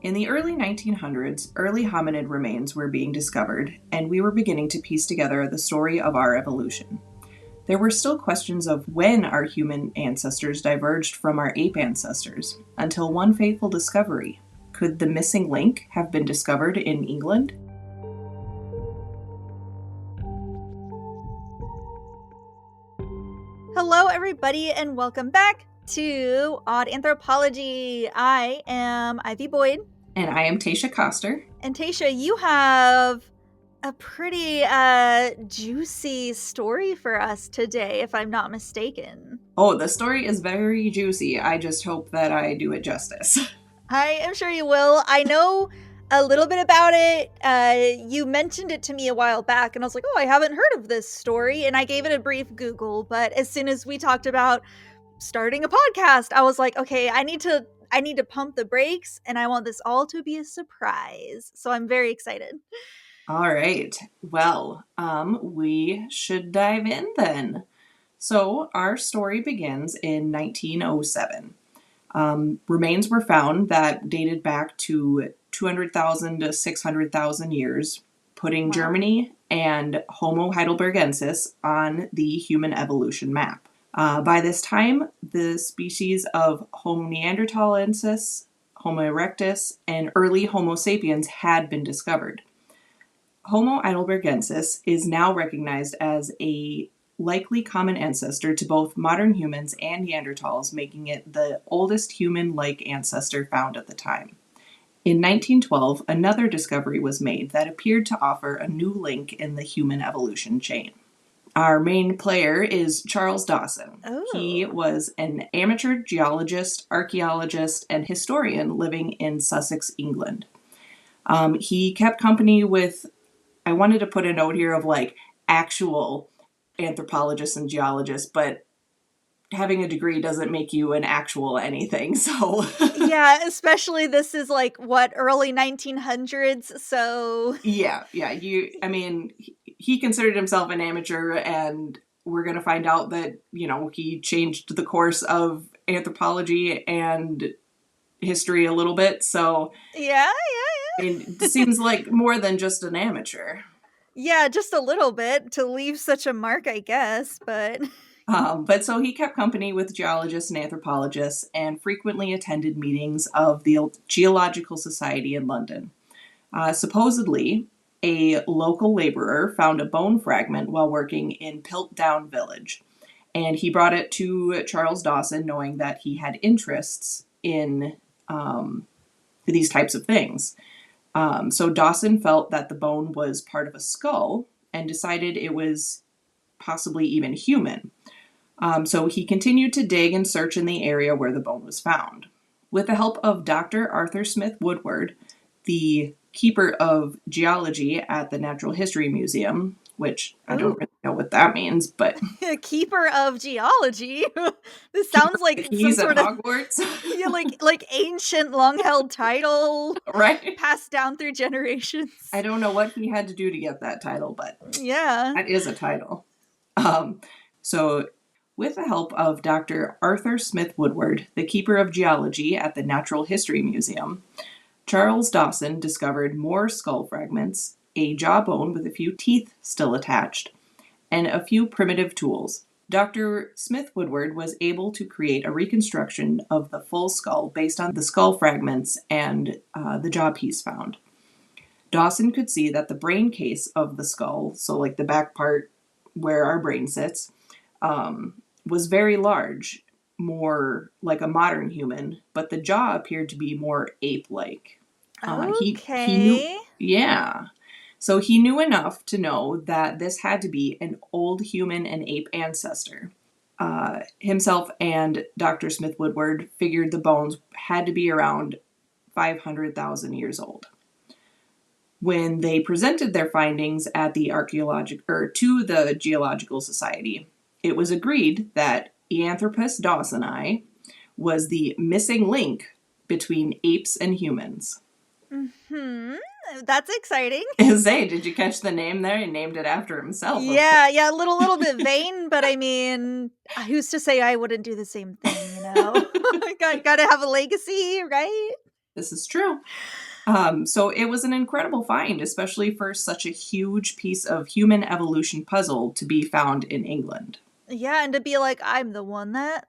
In the early 1900s, early hominid remains were being discovered, and we were beginning to piece together the story of our evolution. There were still questions of when our human ancestors diverged from our ape ancestors, until one fateful discovery. Could the missing link have been discovered in England? Hello, everybody, and welcome back to Odd Anthropology. I am Ivy Boyd. And I am Taisha Coster. And Taisha, you have a pretty juicy story for us today, if I'm not mistaken. Oh, the story is very juicy. I just hope that I do it justice. I am sure you will. I know a little bit about it. You mentioned it to me a while back, and I was like, oh, I haven't heard of this story. And I gave it a brief Google, but as soon as we talked about starting a podcast, I was like, okay, I need to pump the brakes, and I want this all to be a surprise. So I'm very excited. All right. Well, we should dive in then. So our story begins in 1907. Remains were found that dated back to 200,000 to 600,000 years, putting Germany and Homo heidelbergensis on the human evolution map. By this time, the species of Homo neanderthalensis, Homo erectus, and early Homo sapiens had been discovered. Homo heidelbergensis is now recognized as a likely common ancestor to both modern humans and Neanderthals, making it the oldest human-like ancestor found at the time. In 1912, another discovery was made that appeared to offer a new link in the human evolution chain. Our main player is Charles Dawson. Oh. He was an amateur geologist, archaeologist, and historian living in Sussex, England. He kept company with, I wanted to put a note here of like actual anthropologists and geologists, but having a degree doesn't make you an actual anything, so. Yeah, especially this is like, what, early 1900s, so. Yeah, he considered himself an amateur, and we're going to find out that, he changed the course of anthropology and history a little bit, so. Yeah. It seems like more than just an amateur. Yeah, just a little bit to leave such a mark, I guess, but. But so he kept company with geologists and anthropologists and frequently attended meetings of the Geological Society in London. Supposedly, a local laborer found a bone fragment while working in Piltdown village, and he brought it to Charles Dawson, knowing that he had interests in these types of things. So Dawson felt that the bone was part of a skull and decided it was possibly even human. So he continued to dig and search in the area where the bone was found. With the help of Dr. Arthur Smith Woodward, the keeper of geology at the Natural History Museum, which I don't really know what that means, but... Keeper of geology? This sounds like he's some at sort Hogwarts. of... Yeah, like ancient long-held title. Right? Passed down through generations. I don't know what he had to do to get that title, but... Yeah. That is a title. So... With the help of Dr. Arthur Smith Woodward, the keeper of geology at the Natural History Museum, Charles Dawson discovered more skull fragments, a jawbone with a few teeth still attached, and a few primitive tools. Dr. Smith Woodward was able to create a reconstruction of the full skull based on the skull fragments and the jaw piece found. Dawson could see that the brain case of the skull, so like the back part where our brain sits, was very large, more like a modern human, but the jaw appeared to be more ape-like. Okay. He knew, yeah. So he knew enough to know that this had to be an old human and ape ancestor. Himself and Dr. Smith Woodward figured the bones had to be around 500,000 years old. When they presented their findings at the to the Geological Society, it was agreed that Eanthropus dawsoni was the missing link between apes and humans. Mm-hmm. That's exciting. Say, did you catch the name there? He named it after himself. Yeah, a little bit vain, but I mean, who's to say I wouldn't do the same thing, you know? Gotta have a legacy, right? This is true. So it was an incredible find, especially for such a huge piece of human evolution puzzle to be found in England. Yeah, and to be like, I'm the one that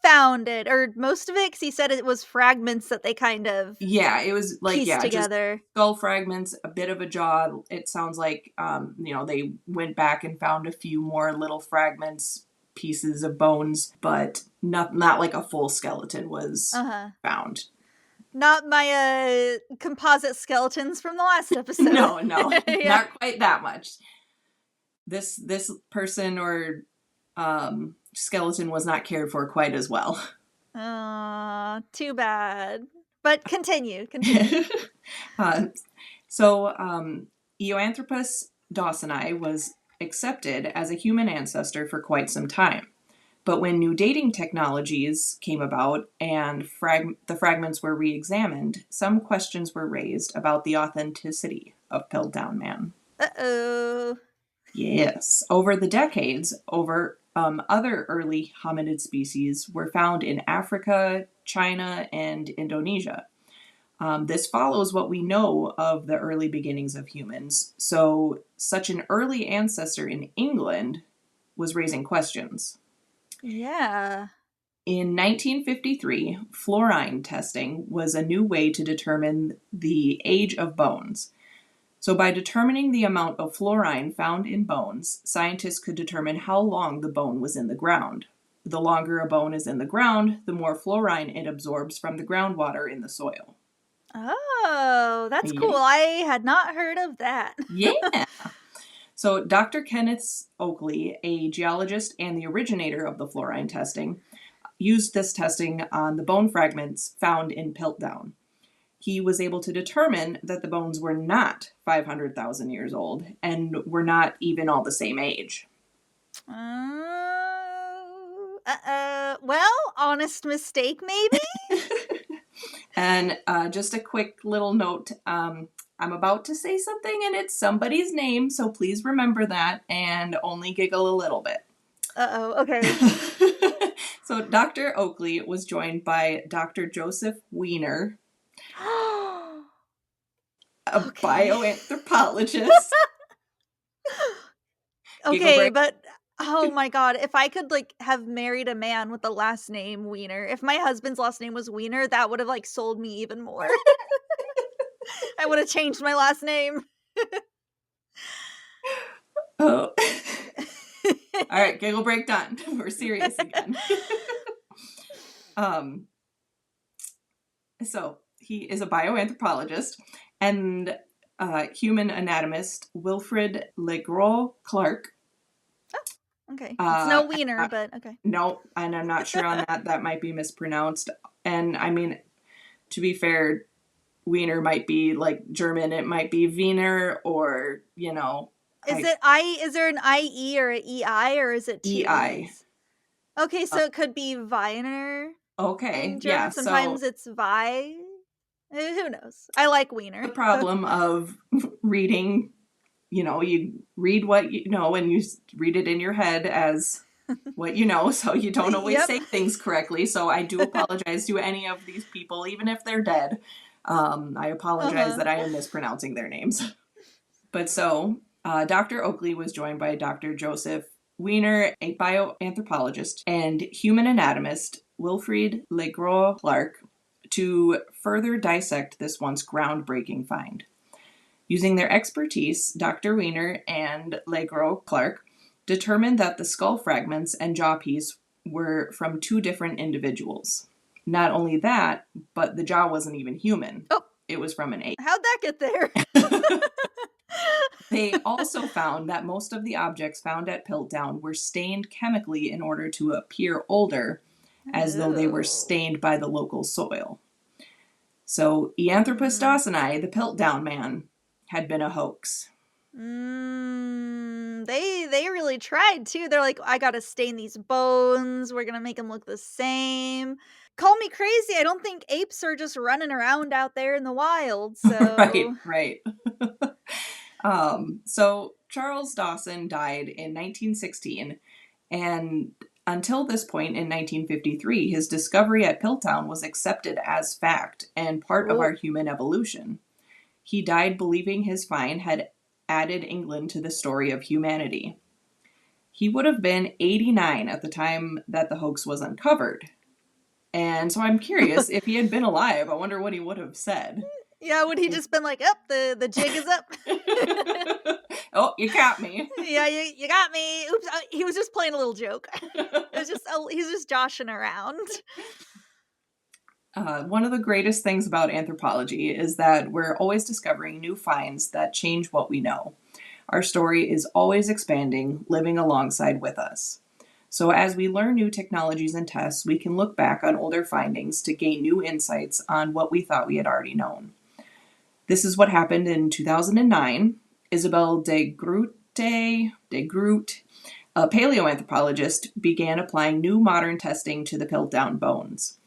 found it, or most of it, 'cause he said it was fragments that they kind of Yeah, it was like, pieced yeah, just together. skull fragments, a bit of a jaw. It sounds like, they went back and found a few more little fragments, pieces of bones, but not like a full skeleton was Uh-huh. found. Not my, composite skeletons from the last episode. No, no, Yeah. not quite that much. This person or skeleton was not cared for quite as well. Aw, too bad. But continue. uh, so, Eoanthropus dawsoni was accepted as a human ancestor for quite some time. But when new dating technologies came about and the fragments were re examined, some questions were raised about the authenticity of Piltdown Man. Uh-oh. Yes. Over the decades, other early hominid species were found in Africa, China, and Indonesia. This follows what we know of the early beginnings of humans. So, such an early ancestor in England was raising questions. Yeah. In 1953, fluorine testing was a new way to determine the age of bones. So, by determining the amount of fluorine found in bones, scientists could determine how long the bone was in the ground. The longer a bone is in the ground, the more fluorine it absorbs from the groundwater in the soil. Oh, that's cool. Yeah. I had not heard of that. Yeah. So, Dr. Kenneth Oakley, a geologist and the originator of the fluorine testing, used this testing on the bone fragments found in Piltdown. He was able to determine that the bones were not 500,000 years old and were not even all the same age. Well, honest mistake, maybe? And just a quick little note, I'm about to say something and it's somebody's name, so please remember that and only giggle a little bit. Uh-oh, okay. So Dr. Oakley was joined by Dr. Joseph Weiner, a bioanthropologist. Okay, but oh my god, if I could, like, have married a man with the last name Wiener, if my husband's last name was Wiener, that would've, like, sold me even more. I would've changed my last name. Oh. All right, giggle break done. We're serious again. So he is a bioanthropologist and human anatomist Wilfrid Legros Clark. Okay. It's no Wiener, but okay. No, and I'm not sure on that. That might be mispronounced. And I mean, to be fair, Wiener might be like German. It might be Wiener or, Is there an IE or an EI or is it two EI. E's? Okay, so it could be Wiener Okay, in German. yeah. Sometimes it's Vi. Who knows? I like Wiener. The problem of reading, you read what you know and you read it in your head as what you know, so you don't always say things correctly. So I do apologize to any of these people, even if they're dead. I apologize that I am mispronouncing their names. But so, Dr. Oakley was joined by Dr. Joseph Weiner, a bioanthropologist, and human anatomist Wilfrid Legros Clark, to further dissect this once groundbreaking find. Using their expertise, Dr. Weiner and Legros Clark determined that the skull fragments and jaw piece were from two different individuals. Not only that, but the jaw wasn't even human. Oh. It was from an ape. How'd that get there? They also found that most of the objects found at Piltdown were stained chemically in order to appear older, as though they were stained by the local soil. So, Eoanthropus dawsoni, the Piltdown Man, had been a hoax. They really tried too. They're like, I gotta stain these bones. We're gonna make them look the same. Call me crazy. I don't think apes are just running around out there in the wild. So Right. So Charles Dawson died in 1916, and Until this point in 1953, his discovery at Piltdown was accepted as fact and part of our Whoa. human evolution. He died believing his find had added England to the story of humanity. He would have been 89 at the time that the hoax was uncovered. And so I'm curious, if he had been alive, I wonder what he would have said. Yeah, would he just been like, "Up, the jig is up." Oh, you got me. Yeah, you got me. Oops, he was just playing a little joke. He's just joshing around. One of the greatest things about anthropology is that we're always discovering new finds that change what we know. Our story is always expanding, living alongside with us. So as we learn new technologies and tests, we can look back on older findings to gain new insights on what we thought we had already known. This is what happened in 2009. Isabelle de Groot, a paleoanthropologist, began applying new modern testing to the Piltdown bones.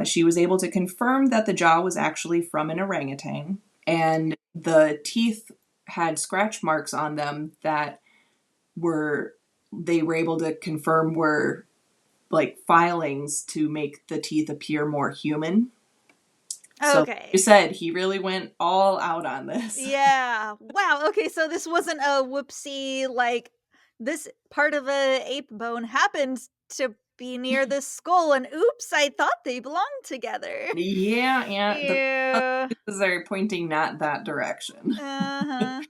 She was able to confirm that the jaw was actually from an orangutan, and the teeth had scratch marks on them that they were able to confirm were like filings to make the teeth appear more human. So, Okay. you said he really went all out on this. Yeah. Wow. Okay, so this wasn't a whoopsie, like, this part of a ape bone happened to be near this skull, and oops, I thought they belonged together. Yeah. The Yeah. pieces are pointing not that direction. Uh-huh.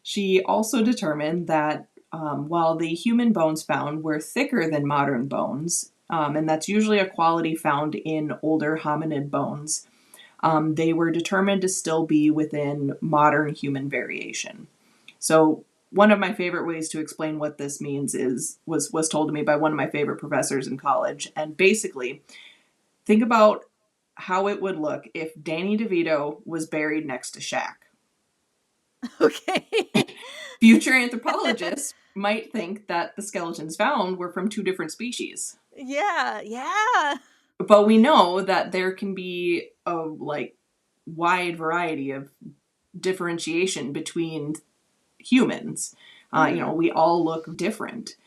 She also determined that while the human bones found were thicker than modern bones, and that's usually a quality found in older hominid bones, they were determined to still be within modern human variation. So one of my favorite ways to explain what this means was told to me by one of my favorite professors in college. And basically, think about how it would look if Danny DeVito was buried next to Shaq. Okay. Future anthropologists might think that the skeletons found were from two different species. Yeah. But we know that there can be a wide variety of differentiation between humans. We all look different.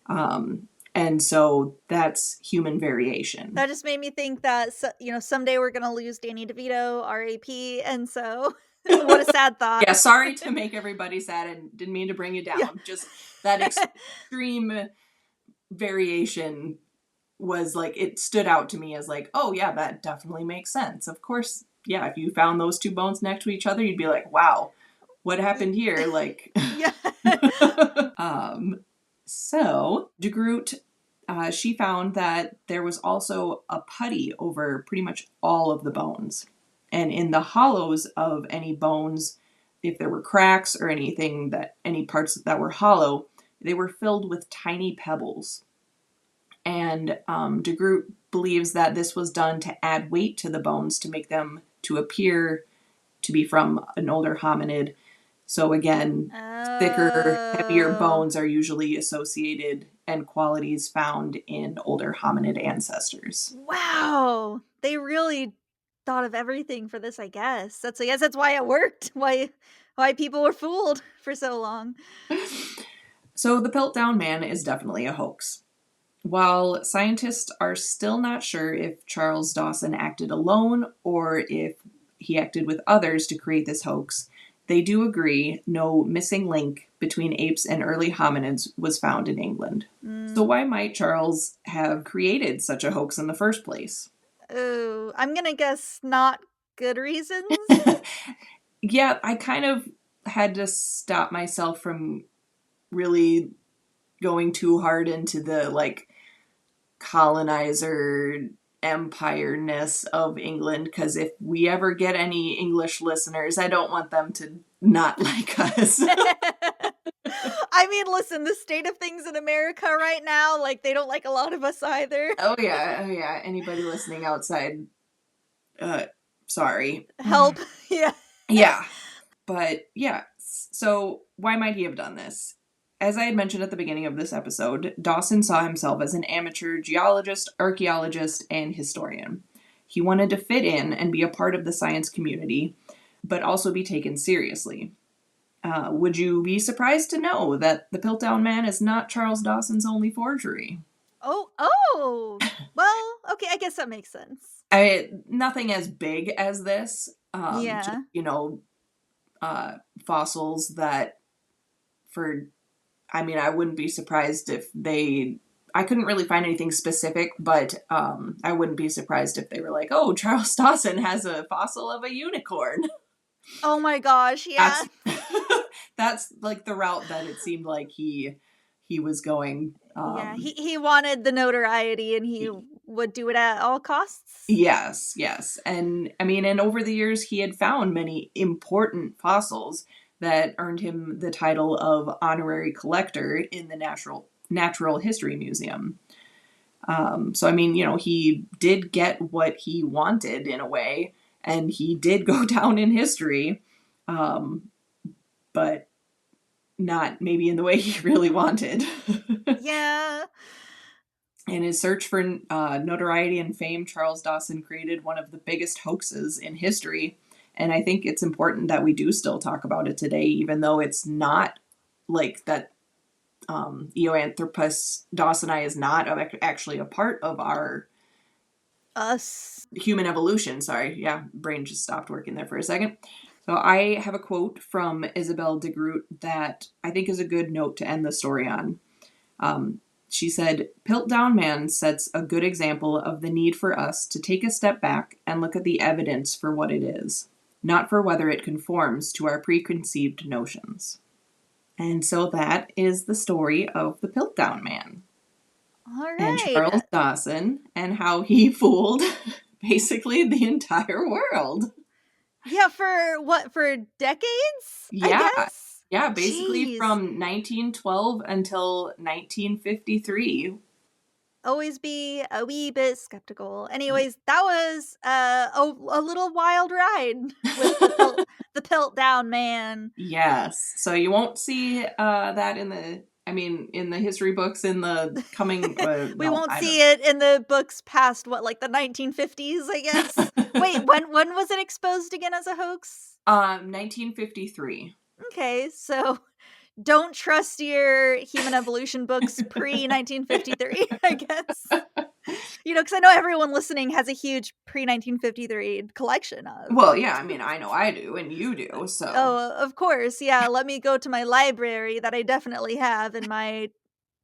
And so that's human variation. That just made me think that, someday we're going to lose Danny DeVito, RAP, and so what a sad thought. Yeah, sorry to make everybody sad and didn't mean to bring you down. Yeah. Just that extreme variation was it stood out to me as oh yeah, that definitely makes sense. Of course, yeah, if you found those two bones next to each other, you'd be like, wow, what happened here? Yeah. So de Groot, she found that there was also a putty over pretty much all of the bones. And in the hollows of any bones, if there were cracks or any parts that were hollow, they were filled with tiny pebbles. And de Groot believes that this was done to add weight to the bones to make them to appear to be from an older hominid. So again, thicker, heavier bones are usually associated and qualities found in older hominid ancestors. Wow. They really thought of everything for this, I guess. That's why it worked. Why people were fooled for so long. So the Piltdown Man is definitely a hoax. While scientists are still not sure if Charles Dawson acted alone or if he acted with others to create this hoax, they do agree no missing link between apes and early hominids was found in England. So why might Charles have created such a hoax in the first place? Oh, I'm gonna guess not good reasons. Yeah, I kind of had to stop myself from really going too hard into the colonizer empire-ness of England, because if we ever get any English listeners, I don't want them to not like us. I mean, listen, the state of things in America right now, they don't like a lot of us either. Oh yeah. Anybody listening outside, sorry. Help. Yeah. Yeah. But yeah, so why might he have done this? As I had mentioned at the beginning of this episode, Dawson saw himself as an amateur geologist, archaeologist, and historian. He wanted to fit in and be a part of the science community, but also be taken seriously. Would you be surprised to know that the Piltdown Man is not Charles Dawson's only forgery? Oh, well, okay, I guess that makes sense. Nothing as big as this. Just, Yeah. fossils that I wouldn't be surprised if I couldn't really find anything specific, but I wouldn't be surprised if they were like, oh, Charles Dawson has a fossil of a unicorn. Oh my gosh, yeah. That's that's like the route that it seemed like he was going. Yeah, he wanted the notoriety and he would do it at all costs. Yes. And and over the years, he had found many important fossils that earned him the title of honorary collector in the Natural History Museum. He did get what he wanted in a way, and he did go down in history, but not maybe in the way he really wanted. Yeah. In his search for notoriety and fame, Charles Dawson created one of the biggest hoaxes in history. And I think it's important that we do still talk about it today, even though it's not like that. Eoanthropus dawsoni is not actually a part of our Us. human evolution. Sorry. Yeah, brain just stopped working there for a second. So I have a quote from Isabel de Groot that I think is a good note to end the story on. She said, Piltdown Man sets a good example of the need for us to take a step back and look at the evidence for what it is, not for whether it conforms to our preconceived notions. And so that is the story of the Piltdown Man. All right. And Charles Dawson and how he fooled basically the entire world. Yeah, for decades? Yeah. I guess? Yeah, basically Jeez. from 1912 until 1953. Always be a wee bit skeptical. Anyways, that was a little wild ride with the Piltdown Man. Yes. So you won't see that in the history books in the coming. We won't see it in the books past like the 1950s, I guess. Wait, when was it exposed again as a hoax? 1953. Okay, so don't trust your human evolution books pre 1953, I guess. Because I know everyone listening has a huge pre 1953 collection of. Well, yeah, I know I do, and you do, so. Oh, of course, yeah. Let me go to my library that I definitely have in my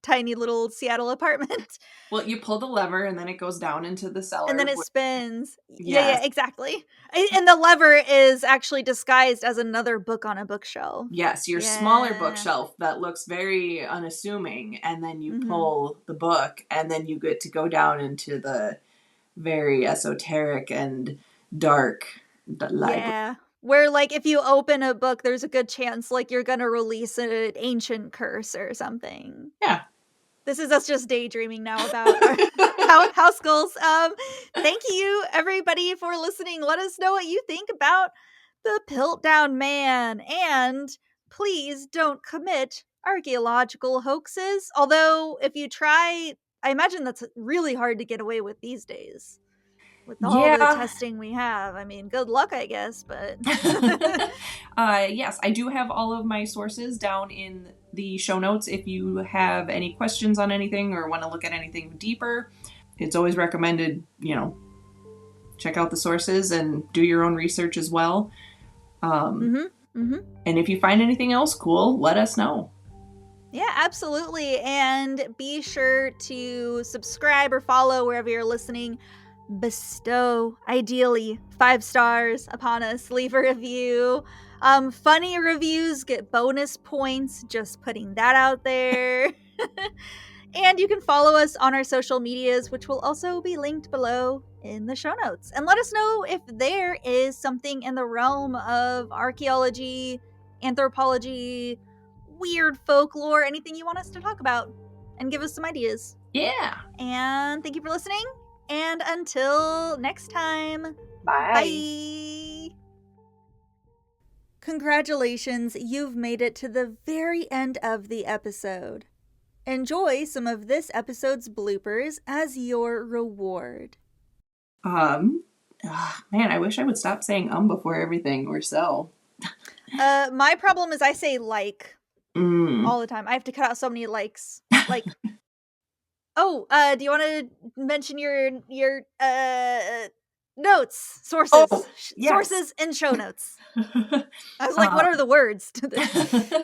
tiny little Seattle apartment. Well, you pull the lever, and then it goes down into the cellar. And then it spins. Yes. Yeah, exactly. And the lever is actually disguised as another book on a bookshelf. Yes, your smaller bookshelf that looks very unassuming, and then you pull the book, and then you get to go down into the very esoteric and dark library. Yeah. Where, if you open a book, there's a good chance, you're gonna release an ancient curse or something. Yeah. This is us just daydreaming now about our house goals. Thank you, everybody, for listening. Let us know what you think about the Piltdown Man. And please don't commit archaeological hoaxes. Although, if you try, I imagine that's really hard to get away with these days. With all the testing we have. Good luck, I guess, but... Yes, I do have all of my sources down in the show notes if you have any questions on anything or want to look at anything deeper. It's always recommended, check out the sources and do your own research as well. And if you find anything else cool, let us know. Yeah, absolutely. And be sure to subscribe or follow wherever you're listening. Bestow, ideally, 5 stars upon us. Leave a review. Funny reviews get bonus points. Just putting that out there. And you can follow us on our social medias, which will also be linked below in the show notes. And let us know if there is something in the realm of archaeology, anthropology, weird folklore, anything you want us to talk about. And give us some ideas. Yeah. And thank you for listening. And until next time, bye. Congratulations, you've made it to the very end of the episode. Enjoy some of this episode's bloopers as your reward. Man, I wish I would stop saying before everything or so. My problem is I say like Mm. all the time. I have to cut out so many likes. Like, oh, do you want to mention your notes, sources, Oh, yes. sources, and show notes? I was like, what um, are the words to this?